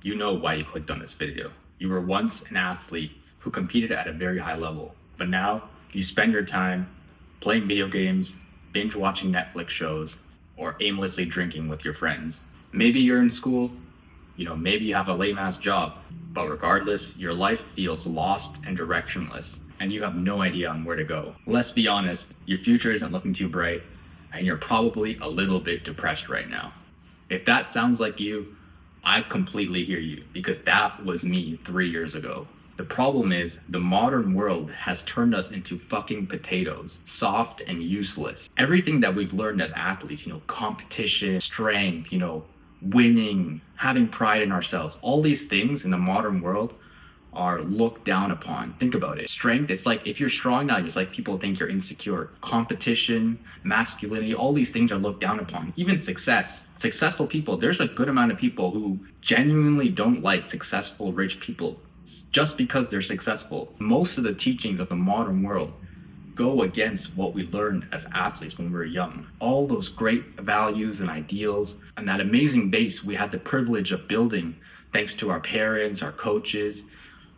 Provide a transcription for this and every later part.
You know why you clicked on this video. You were once an athlete who competed at a very high level, but now you spend your time playing video games, binge watching Netflix shows, or aimlessly drinking with your friends. Maybe you're in school, maybe you have a lame ass job, but regardless, your life feels lost and directionless, and you have no idea on where to go. Let's be honest, your future isn't looking too bright, and you're probably a little bit depressed right now. If that sounds like you, I completely hear you, because that was me 3 years ago. The problem is, the modern world has turned us into fucking potatoes, soft and useless. Everything that we've learned as athletes, competition, strength, winning, having pride in ourselves, all these things in the modern world are looked down upon. Think about it. Strength, it's like if you're strong now, it's like people think you're insecure. Competition, masculinity, all these things are looked down upon. Even success. Successful people, there's a good amount of people who genuinely don't like successful, rich people just because they're successful. Most of the teachings of the modern world go against what we learned as athletes when we were young. All those great values and ideals and that amazing base we had the privilege of building thanks to our parents, our coaches,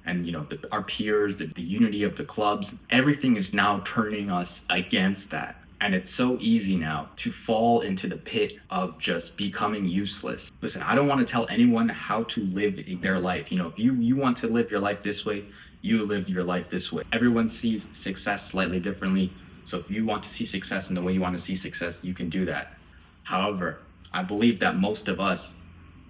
and our peers, the unity of the clubs. Everything is now turning us against that. And it's so easy now to fall into the pit of just becoming useless. Listen, I don't want to tell anyone how to live their life. If you want to live your life this way, you live your life this way. Everyone sees success slightly differently. So if you want to see success in the way you want to see success, you can do that. However, I believe that most of us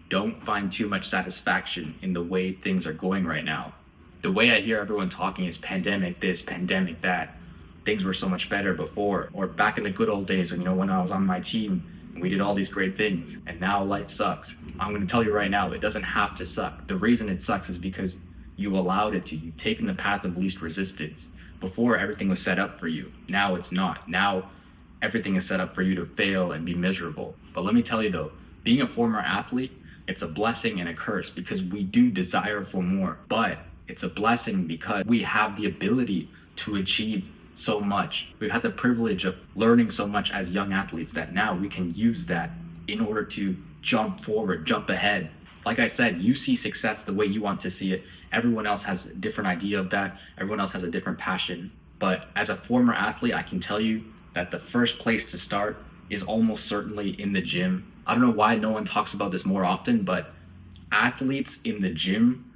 don't find too much satisfaction in the way things are going right now. The way I hear everyone talking is pandemic this, pandemic that. Things were so much better before, or back in the good old days, when I was on my team and we did all these great things, and now life sucks. I'm going to tell you right now, it doesn't have to suck. The reason it sucks is because you allowed it to. You've taken the path of least resistance. Before, everything was set up for you. Now it's not. Now everything is set up for you to fail and be miserable. But let me tell you though, being a former athlete, it's a blessing and a curse, because we do desire for more. But it's a blessing because we have the ability to achieve so much. We've had the privilege of learning so much as young athletes that now we can use that in order to jump forward, jump ahead. Like I said, you see success the way you want to see it. Everyone else has a different idea of that. Everyone else has a different passion. But as a former athlete, I can tell you that the first place to start is almost certainly in the gym. I don't know why no one talks about this more often, but athletes in the gym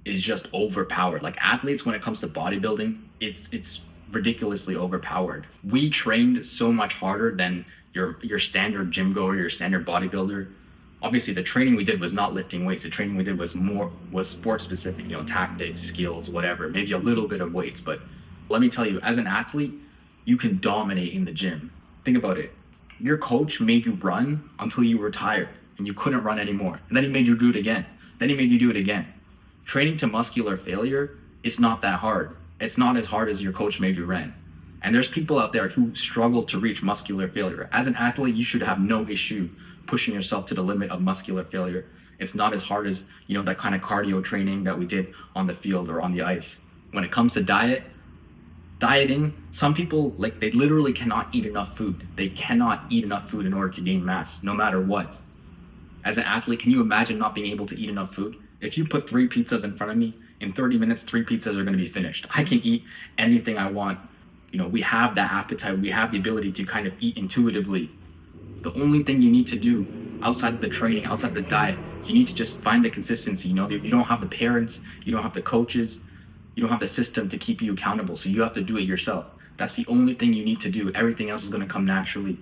is just overpowered. Like athletes, when it comes to bodybuilding, it's ridiculously overpowered. We trained so much harder than your standard gym goer, your standard bodybuilder. Obviously, the training we did was not lifting weights. The training we did was sport specific, tactics, skills, whatever, maybe a little bit of weights. But let me tell you, as an athlete, you can dominate in the gym. Think about it. Your coach made you run until you were tired and you couldn't run anymore. And then he made you do it again. Then he made you do it again. Training to muscular failure is not that hard. It's not as hard as your coach made you run. And there's people out there who struggle to reach muscular failure. As an athlete, you should have no issue pushing yourself to the limit of muscular failure. It's not as hard as, that kind of cardio training that we did on the field or on the ice. When it comes to dieting, some people, they literally cannot eat enough food. They cannot eat enough food in order to gain mass, no matter what. As an athlete, can you imagine not being able to eat enough food? If you put 3 pizzas in front of me, in 30 minutes, 3 pizzas are going to be finished. I can eat anything I want. We have that appetite. We have the ability to kind of eat intuitively. The only thing you need to do outside of the training, outside of the diet, is you need to just find the consistency. You don't have the parents, you don't have the coaches, you don't have the system to keep you accountable. So you have to do it yourself. That's the only thing you need to do. Everything else is going to come naturally.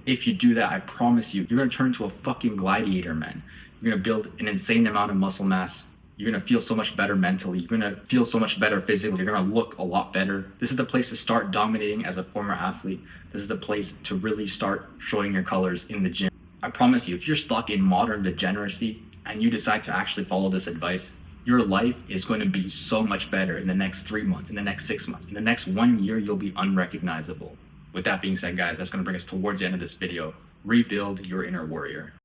If you do that, I promise you, you're going to turn into a fucking gladiator, man. You're going to build an insane amount of muscle mass. You're going to feel so much better mentally. You're going to feel so much better physically. You're going to look a lot better. This is the place to start dominating as a former athlete. This is the place to really start showing your colors in the gym. I promise you, if you're stuck in modern degeneracy and you decide to actually follow this advice, your life is going to be so much better in the next 3 months, in the next 6 months. In the next 1 year, you'll be unrecognizable. With that being said, guys, that's going to bring us towards the end of this video. Rebuild your inner warrior.